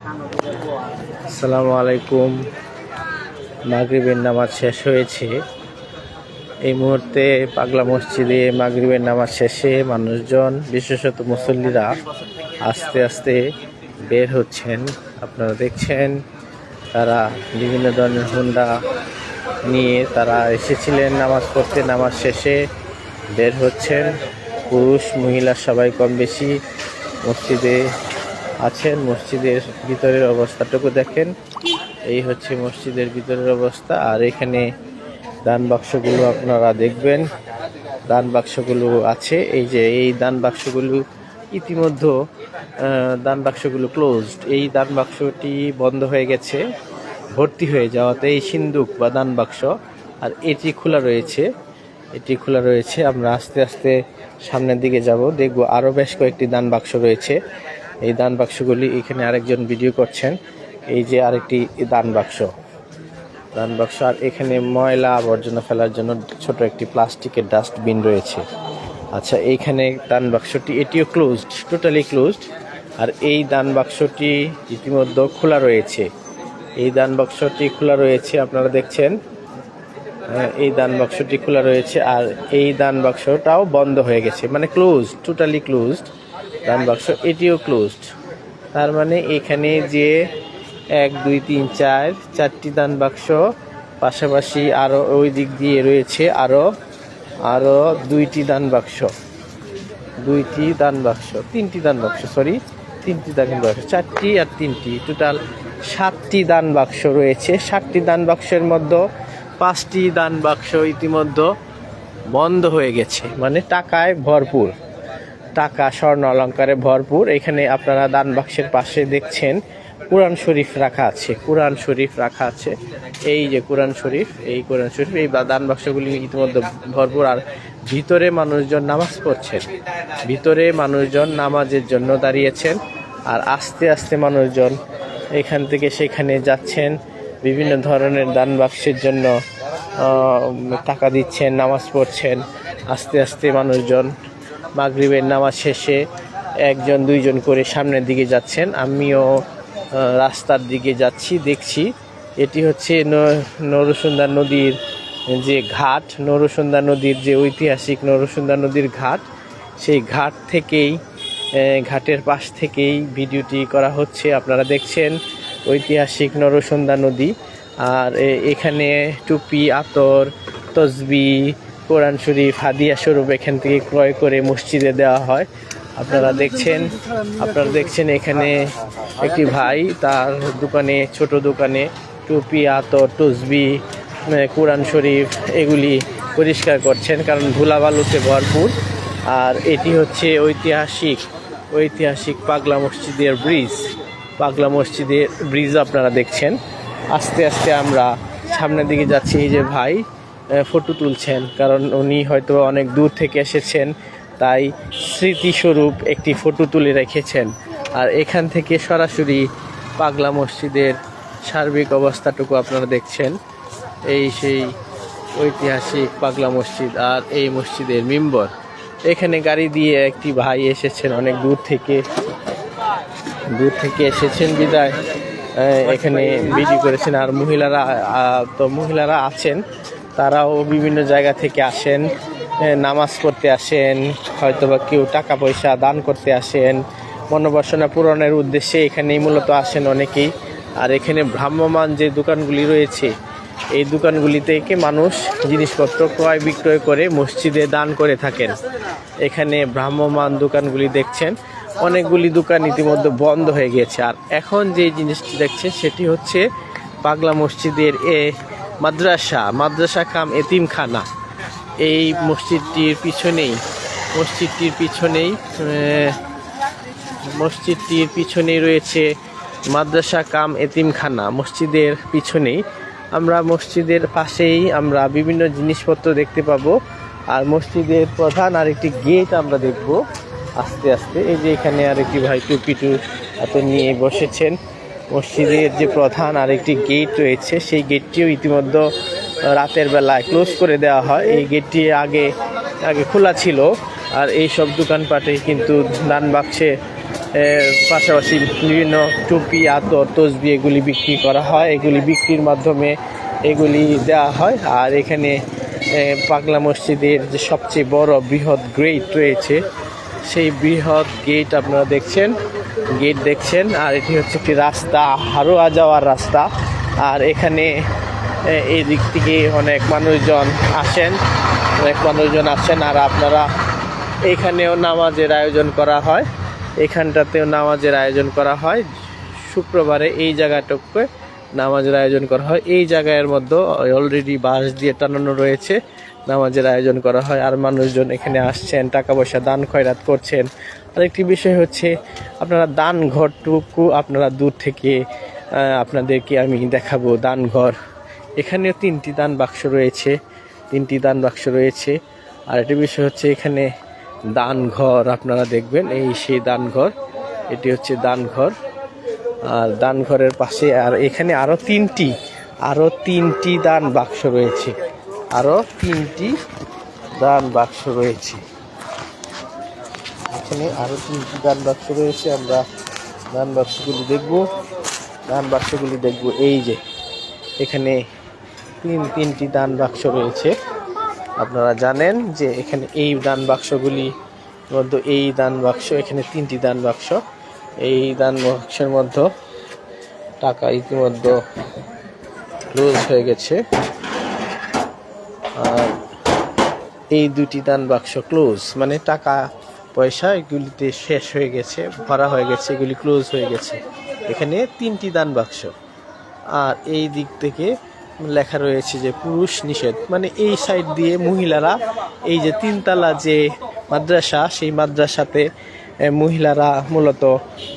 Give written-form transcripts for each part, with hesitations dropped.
আসসালামু আলাইকুম। মাগরিবের নামাজ শেষ হয়েছে। এই মুহূর্তে পাগলা মসজিদে মাগরিবের নামাজ শেষে মানুষজন, বিশেষত মুসল্লিরা আস্তে আস্তে বের হচ্ছেন। আপনারা দেখছেন তারা বিভিন্ন ধরনের হুন্ডা নিয়ে তারা এসেছিলেন নামাজ পড়তে। নামাজ শেষে বের হচ্ছেন। পুরুষ মহিলা সবাই কম বেশি মসজিদে আছেন। মসজিদের ভিতরের অবস্থাটুকু দেখেন। এই হচ্ছে মসজিদের ভিতরের অবস্থা। আর এখানে দান বাক্সগুলো আপনারা দেখবেন, দান বাক্সগুলো আছে। এই যে এই দান বাক্সগুলো ইতিমধ্যে দান বাক্সগুলো ক্লোজড। এই দান বাক্সটি বন্ধ হয়ে গেছে ভর্তি হয়ে যাওয়াতে। এই সিন্দুক বা দান বাক্স আর এটি খোলা রয়েছে, এটি খোলা রয়েছে। আমরা আস্তে আস্তে সামনের দিকে যাব, দেখব আরও বেশ কয়েকটি দান বাক্স রয়েছে। এই দান বাক্সগুলি এখানে আরেকজন ভিডিও করছেন। এই যে আরেকটি দান বাক্স, আর এখানে ময়লা আবর্জনা ফেলার জন্য ছোট একটি প্লাস্টিকের ডাস্টবিন রয়েছে। আচ্ছা, এইখানে দান বাক্সটি এটিও ক্লোজড, টোটালি ক্লোজড। আর এই দান বাক্সটি ইতিমধ্যে খোলা রয়েছে। এই দান বাক্সটি খোলা রয়েছে, আপনারা দেখছেন। এই দান বাক্সটি খোলা রয়েছে আর এই দান বাক্সটাও বন্ধ হয়ে গেছে, মানে ক্লোজড, টোটালি ক্লোজড দান বাক্স। এটিও ক্লোজড। তার মানে এখানে যে 1 2 3 4 4টি দান বাক্স, পাশাপাশি আরও ওই দিক দিয়ে রয়েছে আরও 2টি দান বাক্স, 2টি দান বাক্স, 3টি দান বাক্স, সরি 3টি দান বাক্স, 4টি আর 3টি, টোটাল 7টি দান বাক্স রয়েছে। 7টি দান বাক্সের মধ্যে 5টি দান বাক্স ইতিমধ্যে বন্ধ হয়ে গেছে, মানে টাকায় ভরপুর, টাকা স্বর্ণ অলঙ্কারে ভরপুর। এখানে আপনারা দান বাক্সের পাশে দেখছেন কোরআন শরীফ রাখা আছে, কোরআন শরীফ রাখা আছে। এই যে কোরআন শরীফ, এই কোরআন শরীফ, এই দান বাক্সগুলি ইতিমধ্যে ভরপুর। আর ভিতরে মানুষজন নামাজ পড়ছেন, ভিতরে মানুষজন নামাজের জন্য দাঁড়িয়েছেন। আর আস্তে আস্তে মানুষজন এখান থেকে সেখানে যাচ্ছেন, বিভিন্ন ধরনের দান বাক্সের জন্য টাকা দিচ্ছেন, নামাজ পড়ছেন। আস্তে আস্তে মানুষজন মাগরিবের নামাজ শেষে 1 2 জন করে সামনের দিকে যাচ্ছেন। আমিও রাস্তার দিকে যাচ্ছি, দেখছি। এটি হচ্ছে নরসুন্দা নদীর যে ঘাট, নরসুন্দা নদীর যে ঐতিহাসিক নরসুন্দা নদীর ঘাট, সেই ঘাট থেকেই, ঘাটের পাশ থেকেই ভিডিওটি করা হচ্ছে। আপনারা দেখছেন ঐতিহাসিক নরসুন্দা নদী। আর এখানে টুপি, আতর, তসবি, কোরআন শরীফ হাদিয়া স্বরূপ এখান থেকে ক্রয় করে মসজিদে দেওয়া হয়। আপনারা দেখছেন এখানে একটি ভাই তার দোকানে, ছোট দোকানে টুপি, আতর, তসবি, কোরআন শরীফ এগুলি পরিষ্কার করছেন, কারণ ধুলাবালুতে ভরপুর। আর এটি হচ্ছে ঐতিহাসিক পাগলা মসজিদের ব্রিজ, পাগলা মসজিদের ব্রিজ আপনারা দেখছেন। আস্তে আস্তে আমরা সামনের দিকে যাচ্ছি। এই যে ভাই ফটো তুলছেন, কারণ উনি হয়তো অনেক দূর থেকে এসেছেন, তাই স্মৃতিস্বরূপ একটি ফটো তুলে রেখেছেন। আর এখান থেকে সরাসরি পাগলা মসজিদের সার্বিক অবস্থাটুকু আপনারা দেখছেন। এই সেই ঐতিহাসিক পাগলা মসজিদ আর এই মসজিদের মিম্বর। এখানে গাড়ি দিয়ে একটি ভাই এসেছেন, অনেক দূর থেকে এসেছেন বিদায় এখানে ভিডিও করেছেন। আর মহিলারা আছেন, তারাও বিভিন্ন জায়গা থেকে আসেন, নামাজ পড়তে আসেন, হয়তোবা কেউ টাকা পয়সা দান করতে আসেন, মনোবাসনা পূরণের উদ্দেশ্যে এখানেই মূলত আসেন অনেকেই। আর এখানে ভ্রাম্যমান যে দোকানগুলি রয়েছে, এই দোকানগুলি থেকে মানুষ জিনিসপত্র ক্রয় বিক্রয় করে মসজিদে দান করে থাকেন। এখানে ভ্রাম্যমান দোকানগুলি দেখছেন, অনেকগুলি দোকান ইতিমধ্যে বন্ধ হয়ে গেছে। আর এখন যে জিনিসটি দেখছেন সেটি হচ্ছে পাগলা মসজিদের মাদ্রাসা কাম এতিমখানা। এই মসজিদটির পিছনেই রয়েছে মাদ্রাসা কাম এতিমখানা। মসজিদের পিছনেই, আমরা মসজিদের পাশেই আমরা বিভিন্ন জিনিসপত্র দেখতে পাবো। আর মসজিদের প্রধান আরেকটি গেট আমরা দেখব আস্তে আস্তে। এই যে এখানে আরেকটি ভাই টুপি হাতে নিয়ে বসেছেন। মসজিদের যে প্রধান আরেকটি গেট রয়েছে, সেই গেটটিও ইতিমধ্যে রাতের বেলায় ক্লোজ করে দেওয়া হয়। এই গেটটি আগে খোলা ছিল। আর এই সব দোকানপাটে কিন্তু দান বাক্সে পাশাপাশি বিভিন্ন টুপি, আতর, তসবি এগুলি বিক্রি করা হয়। এগুলি বিক্রির মাধ্যমে এগুলি দেওয়া হয়। আর এখানে পাগলা মসজিদের যে সবচেয়ে বড় বৃহৎ গেট রয়েছে, সেই বৃহৎ গেট আপনারা দেখছেন। আর এটি হচ্ছে একটি রাস্তা, হারোয়া যাওয়ার রাস্তা। আর এখানে এই দিক থেকে অনেক মানুষজন আসেন। আর আপনারা এখানেও নামাজের আয়োজন করা হয়, এখানটাতেও নামাজের আয়োজন করা হয়। শুক্রবারে এই জায়গাটুকু নামাজের আয়োজন করা হয়। এই জায়গার মধ্যে অলরেডি বাঁশ দিয়ে টানানো রয়েছে, নামাজের আয়োজন করা হয়। আর মানুষজন এখানে আসছেন, টাকা পয়সা দান খয়রাত করছেন। আরেকটি বিষয় হচ্ছে, আপনারা দান ঘরটুকু আপনারা দূর থেকে আপনাদেরকে আমি দেখাবো দান ঘর। এখানেও তিনটি দান বাক্স রয়েছে। আর একটি বিষয় হচ্ছে, এখানে দান ঘর আপনারা দেখবেন, এই সেই দান ঘর, এটি হচ্ছে দান ঘর। আর দান ঘরের পাশে আর এখানে আরো তিনটি দান বাক্স রয়েছে, এখানে আরো তিনটি দান বাক্স রয়েছে। আমরা দান বাক্সগুলি দেখব। এই যে এখানে তিনটি দান বাক্স রয়েছে। আপনারা জানেন যে এখানে এই দান বাক্সগুলি মধ্যে এখানে তিনটি দান বাক্স। এই দান বাক্সের মধ্যে টাকা ইতিমধ্যে ক্লোজ হয়ে গেছে। আর এই দুটি দান বাক্স ক্লোজ, মানে টাকা পয়সা এগুলিতে শেষ হয়ে গেছে, ভরা হয়ে গেছে, এগুলি ক্লোজ হয়ে গেছে। এখানে তিনটি দান বাক্স। আর এই দিক থেকে লেখা রয়েছে যে পুরুষ নিষেধ, মানে এই সাইড দিয়ে মহিলারা, এই যে তিনতলা যে মাদ্রাসা, সেই মাদ্রাসাতে মহিলারা মূলত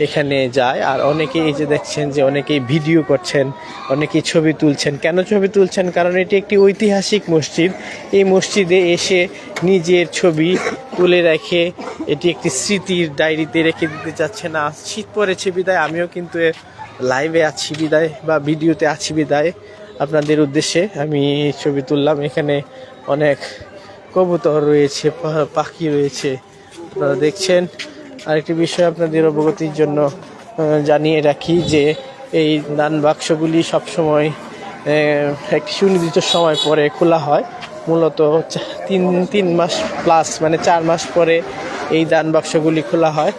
এখানে যায়। আর অনেকে এই যে দেখছেন যে অনেকেই ভিডিও করছেন, অনেকেই ছবি তুলছেন। কেন ছবি তুলছেন? কারণ এটি একটি ঐতিহাসিক মসজিদ। এই মসজিদে এসে নিজের ছবি তুলে রেখে এটি একটি স্মৃতির ডায়েরিতে রেখে দিতে চাচ্ছেন। না, শীত পড়েছে বিদায় আমিও কিন্তু লাইভে আছি বিদায়, বা ভিডিওতে আছি বিদায় আপনাদের উদ্দেশ্যে আমি ছবি তুললাম। এখানে অনেক কবুতর রয়েছে, পাখি রয়েছে, আপনারা দেখছেন। আরেকটি বিষয় আপনাদের অবগতির জন্য জানিয়ে রাখি যে এই দান বাক্সগুলি সবসময় একটি সুনির্দিষ্ট সময় পরে খোলা হয়। মূলত 3 মাস প্লাস, মানে 4 মাস পরে এই দান বাক্সগুলি খোলা হয়।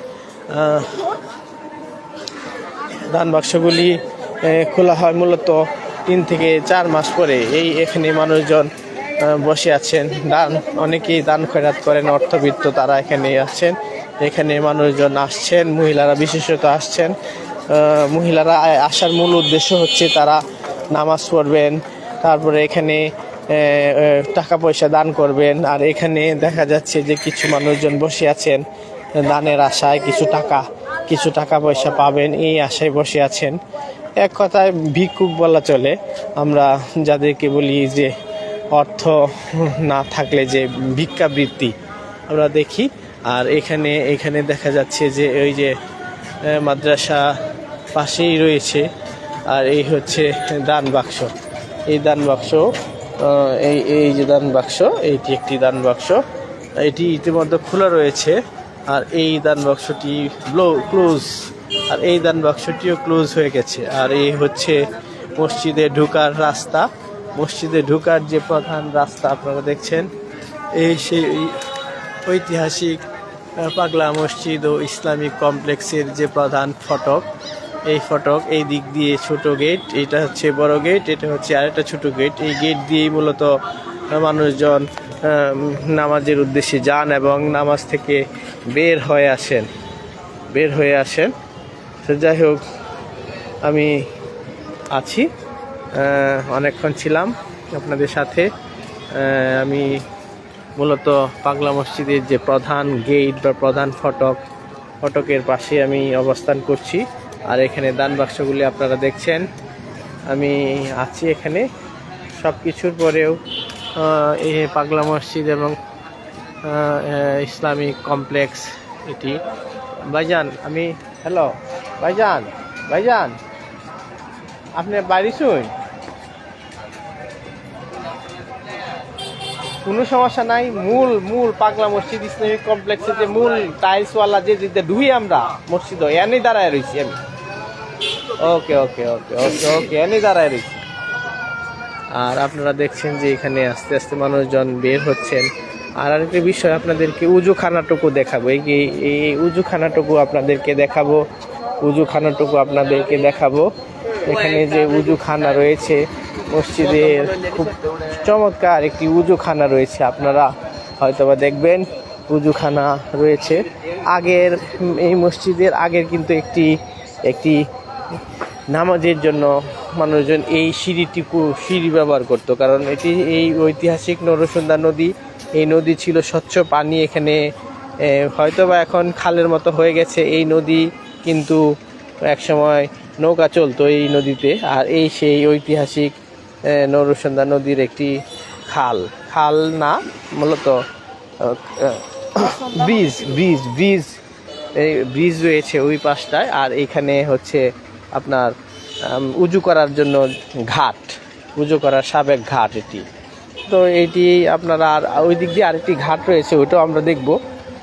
দান বাক্সগুলি খোলা হয় মূলত 3 থেকে 4 মাস পরে। এখানে মানুষজন বসে আছেন, অনেকেই দান খয়রাত করেন, অর্থবিত্ত তারা এখানে আছেন। এখানে মানুষজন আসছেন, মহিলারা বিশেষত আসছেন। মহিলারা আসার মূল উদ্দেশ্য হচ্ছে তারা নামাজ পড়বেন, তারপরে এখানে টাকা পয়সা দান করবেন। আর এখানে দেখা যাচ্ছে যে কিছু মানুষজন বসে আছেন দানের আশায়, কিছু টাকা পয়সা পাবেন এই আশায় বসে আছেন। এক কথায় ভিক্ষুক বলা চলে আমরা যাদেরকে বলি, যে অর্থ না থাকলে যে ভিক্ষাবৃত্তি আমরা দেখি। আর এখানে দেখা যাচ্ছে যে ওই যে মাদ্রাসা পাশেই রয়েছে। আর এই হচ্ছে দান বাক্স, এই দান বাক্স, এই যে দান বাক্স, এইটি একটি দান বাক্স, এটি ইতিমধ্যে খোলা রয়েছে। আর এই দান বাক্সটি ক্লোজ, আর এই দান বাক্সটিও ক্লোজ হয়ে গেছে। আর এই হচ্ছে মসজিদে ঢোকার রাস্তা, মসজিদে ঢোকার যে প্রধান রাস্তা আপনারা দেখছেন, এই সেই ঐতিহাসিক পাগলা মসজিদ ও ইসলামিক কমপ্লেক্সের যে প্রধান ফটক, এই ফটক, এই দিক দিয়ে ছোট গেট, এটা হচ্ছে বড় গেট, এটা হচ্ছে আরেকটা ছোট গেট। এই গেট দিয়েই মূলত মানুষজন নামাজের উদ্দেশ্যে যান এবং নামাজ থেকে বের হয়ে আসেন। তো যাই হোক, আমি আছি, অনেকক্ষণ ছিলাম আপনাদের সাথে। আমি মূলত পাগলা মসজিদের যে প্রধান গেট বা প্রধান ফটকের পাশে আমি অবস্থান করছি। আর এখানে দান বাক্সগুলি আপনারা দেখছেন, আমি আছি এখানে। সব কিছুর পরেও এই পাগলা মসজিদ এবং ইসলামিক কমপ্লেক্স এটি। ভাইজান, হ্যালো ভাইজান, আপনি বাড়ি শুন? কোনো সমস্যা নাই। মূল মূল পাগলা মসজিদ ইসলামিক কমপ্লেক্সের যে মূল টাইলসওয়ালা যে ঢুই আমরা মসজিদ এনে দাঁড়ায় রয়েছি আমি। ওকে ওকে ওকে ওকে ওকে এনে দাঁড়ায় রয়েছি। আর আপনারা দেখছেন যে এখানে আস্তে আস্তে মানুষজন বের হচ্ছেন। আর আরেকটা বিষয় আপনাদেরকে উজুখানাটুকু দেখাবো। এই উজুখানাটুকু আপনাদেরকে দেখাবো। এখানে যে উজুখানা রয়েছে মসজিদের, খুব চমৎকার একটি উজুখানা রয়েছে। আপনারা হয়তোবা দেখবেন উজুখানা রয়েছে। আগের এই মসজিদের আগের কিন্তু একটি নামাজের জন্য মানুষজন এই সিঁড়ি ব্যবহার করত, কারণ এটি এই ঐতিহাসিক নরসুন্দা নদী। এই নদী ছিল স্বচ্ছ পানি। এখানে হয়তোবা এখন খালের মতো হয়ে গেছে এই নদী, কিন্তু একসময় নৌকা চলতো এই নদীতে। আর এই সেই ঐতিহাসিক নরসুন্দা নদীর একটি খাল না, মূলত ব্রিজ রয়েছে ওই পাশটায়। আর এখানে হচ্ছে আপনার উজু করার জন্য উজু করার সাবেক ঘাট এটি। তো এটি আপনারা, আর ওই দিক দিয়ে আরেকটি ঘাট রয়েছে, ওইটাও আমরা দেখব।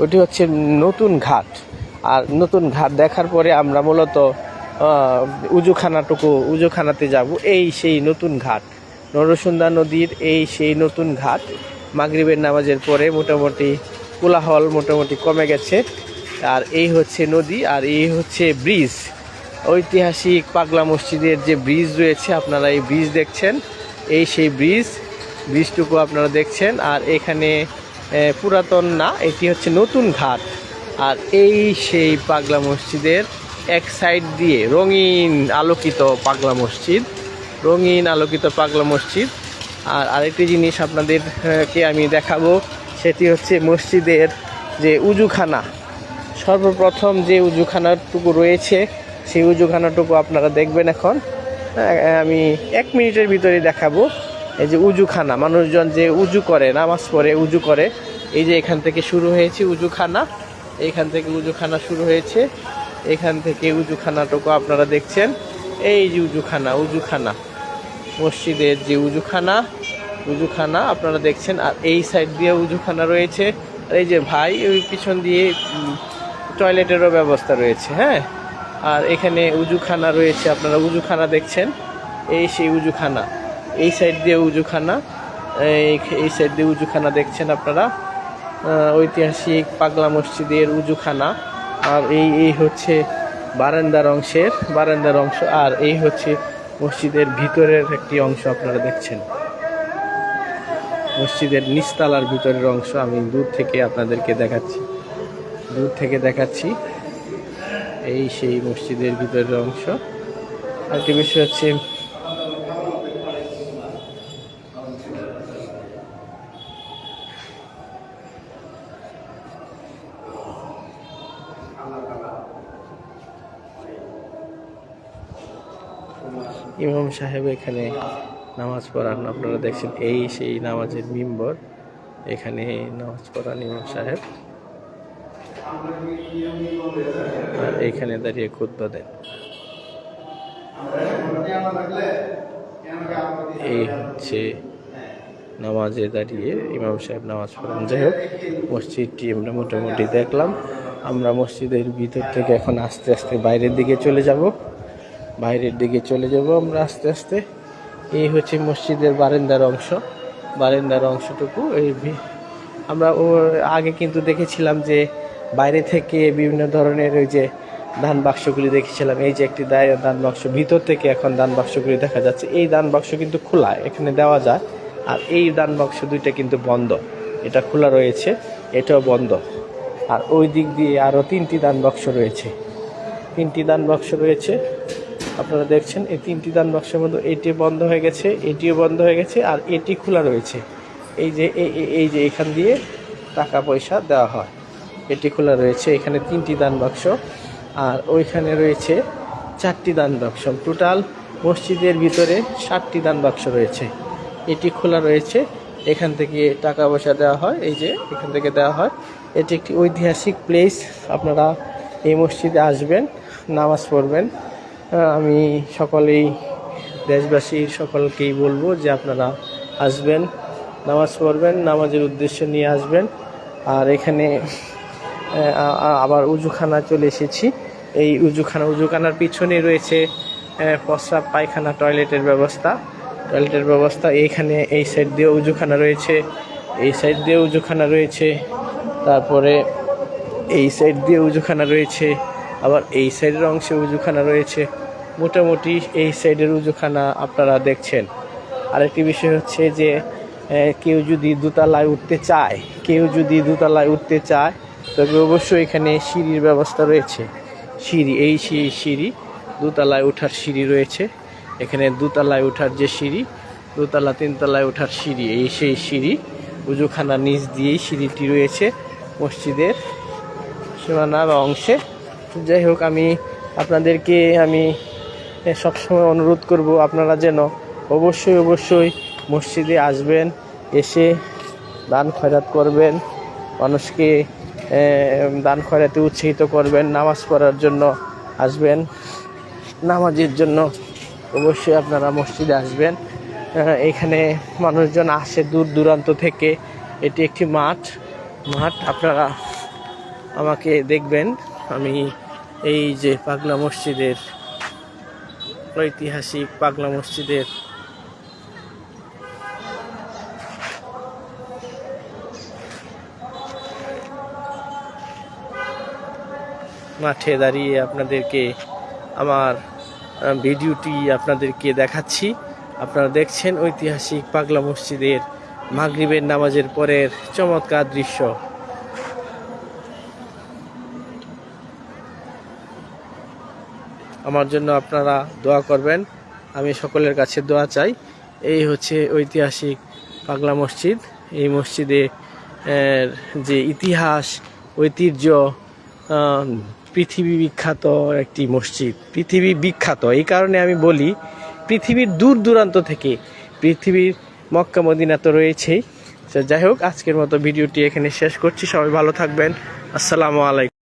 ওইটি হচ্ছে নতুন ঘাট। আর নতুন ঘাট দেখার পরে আমরা মূলত উজুখানাতে যাব। এই সেই নতুন ঘাট, নরসুন্দা নদীর এই সেই নতুন ঘাট। মাগরিবের নামাজের পরে মোটামুটি কোলাহল মোটামুটি কমে গেছে। আর এই হচ্ছে নদী, আর এই হচ্ছে ব্রিজ, ঐতিহাসিক পাগলা মসজিদের যে ব্রিজ রয়েছে। আপনারা এই ব্রিজ দেখছেন, এই সেই ব্রিজটুকু আপনারা দেখছেন। আর এখানে পুরাতন না, এটি হচ্ছে নতুন ঘাট। আর এই সেই পাগলা মসজিদের এক সাইড দিয়ে রঙিন আলোকিত পাগলা মসজিদ। আর আরেকটি জিনিস আপনাদেরকে আমি দেখাবো, সেটি হচ্ছে মসজিদের যে উজুখানা। সর্বপ্রথম যে উজুখানাটুকু রয়েছে, সেই উজুখানাটুকু আপনারা দেখবেন এখন। আমি 1 মিনিটের ভিতরে দেখাবো। এই যে উজুখানা, মানুষজন যে উজু করে, নামাজ পড়ে উজু করে, এই যে এখান থেকে শুরু হয়েছে উজুখানা। এখান থেকে উজুখানাটুকু আপনারা দেখছেন। এই যে উজুখানা মসজিদের যে উজুখানা আপনারা দেখছেন। আর এই সাইড দিয়ে উজুখানা রয়েছে। আর এই যে ভাই, ওই পিছন দিয়ে টয়লেটেরও ব্যবস্থা রয়েছে। হ্যাঁ, আর এখানে উজুখানা রয়েছে, আপনারা উজুখানা দেখছেন। এই সেই উজুখানা, এই সাইড দিয়ে উজুখানা দেখছেন আপনারা, ঐতিহাসিক পাগলা মসজিদের উজুখানা। আর এই হচ্ছে বারান্দার অংশ। আর এই হচ্ছে মসজিদের ভিতরের একটি অংশ আপনারা দেখছেন, মসজিদের নিচতলার ভিতরের অংশ। আমি দূর থেকে আপনাদেরকে দেখাচ্ছি। এই সেই মসজিদের ভিতরের অংশ। আরেকটি বিষয় হচ্ছে ইমাম সাহেব এখানে নামাজ পড়ান। আপনারা দেখছেন এই সেই নামাজের মিম্বর, এখানে নামাজ পড়ান ইমাম সাহেব। আর এইখানে দাঁড়িয়ে খুতবা দেন। এই হচ্ছে নামাজে দাঁড়িয়ে ইমাম সাহেব নামাজ পড়ান। যাই হোক, মসজিদটি আমরা মোটামুটি দেখলাম। আমরা মসজিদের ভিতর থেকে এখন আস্তে আস্তে বাইরের দিকে চলে যাব আমরা আস্তে আস্তে। এই হচ্ছে মসজিদের বারান্দার অংশটুকু। আমরা আগে কিন্তু দেখেছিলাম যে বাইরে থেকে বিভিন্ন ধরনের ওই যে দান বাক্সগুলি দেখেছিলাম। এই যে একটি দান বাক্স, ভিতর থেকে এখন দান বাক্সগুলি দেখা যাচ্ছে। এই দান বাক্স কিন্তু খোলা, এখানে দেওয়া যায়। আর এই দান বাক্স দুইটা কিন্তু বন্ধ, এটা খোলা রয়েছে, এটাও বন্ধ। আর ওই দিক দিয়ে আরও 3টি দান বাক্স রয়েছে। আপনারা দেখছেন এই 3টি দান বাক্সের মধ্যে এটি বন্ধ হয়ে গেছে, এটিও বন্ধ হয়ে গেছে, আর এটি খোলা রয়েছে। এই যে এখান দিয়ে টাকা পয়সা দেওয়া হয়, এটি খোলা রয়েছে। এখানে 3টি দান বাক্স, আর ওইখানে রয়েছে 4টি দান বাক্স। টোটাল মসজিদের ভিতরে 7টি দান বাক্স রয়েছে। এটি খোলা রয়েছে, এখান থেকে টাকা পয়সা দেওয়া হয়। এই যে এখান থেকে দেওয়া হয়। এটি একটি ঐতিহাসিক প্লেস। আপনারা এই মসজিদে আসবেন, নামাজ পড়বেন। আমি দেশবাসী সকলকেই বলবো যে আপনারা আসবেন, নামাজ পড়বেন, নামাজের উদ্দেশ্য নিয়ে আসবেন। আর এখানে আবার উজুখানা চলে এসেছি। এই উজুখানার পিছনে রয়েছে প্রস্রাব পায়খানা টয়লেটের ব্যবস্থা। এইখানে এই সাইড দিয়ে উজুখানা রয়েছে, এই সাইড দিয়ে উজুখানা রয়েছে, তারপরে এই সাইড দিয়ে উজুখানা রয়েছে, আবার এই সাইডের অংশে উজুখানা রয়েছে। মোটামুটি এই সাইডের উজুখানা আপনারা দেখছেন। আরেকটি বিষয় হচ্ছে যে কেউ যদি দোতলায় উঠতে চায় তবে অবশ্যই এখানে সিঁড়ির ব্যবস্থা রয়েছে। সিঁড়ি দোতলায় ওঠার সিঁড়ি রয়েছে। এখানে দোতলায় ওঠার যে সিঁড়ি, দোতলা তিনতলায় ওঠার সিঁড়ি, সেই সিঁড়ি উজুখানা নিচ দিয়েই সিঁড়িটি রয়েছে মসজিদের সীমানা বা অংশে। যাই হোক, আপনাদেরকে আমি সবসময় অনুরোধ করব আপনারা যেন অবশ্যই মসজিদে আসবেন, এসে দান খয়রাত করবেন, মানুষকে দান খয়রাতে উৎসাহিত করবেন, নামাজ পড়ার জন্য আসবেন, নামাজের জন্য অবশ্যই আপনারা মসজিদে আসবেন। এখানে মানুষজন আসে দূর দূরান্ত থেকে। এটি একটি মাঠ। আপনারা আমাকে দেখবেন। আমি এই যে পাগলা মসজিদের, ঐতিহাসিক পাগলা মসজিদের মাঠে দাঁড়িয়ে আপনাদেরকে আমার ভিডিওটি আপনাদেরকে দেখাচ্ছি। আপনারা দেখছেন ঐতিহাসিক পাগলা মসজিদের মাগরিবের নামাজের পরের চমৎকার দৃশ্য। আমার জন্য আপনারা দোয়া করবেন, আমি সকলের কাছে দোয়া চাই। এই হচ্ছে ঐতিহাসিক পাগলা মসজিদ। এই মসজিদে যে ইতিহাস, ঐতিহ্য, পৃথিবী বিখ্যাত একটি মসজিদ। পৃথিবী বিখ্যাত এই কারণে আমি বলি, পৃথিবীর দূর দূরান্ত থেকে, পৃথিবীর মক্কা মদিনা তো রয়েছেই। যাই হোক, আজকের মতো ভিডিওটি এখানে শেষ করছি। সবাই ভালো থাকবেন। আসসালামু আলাইকুম।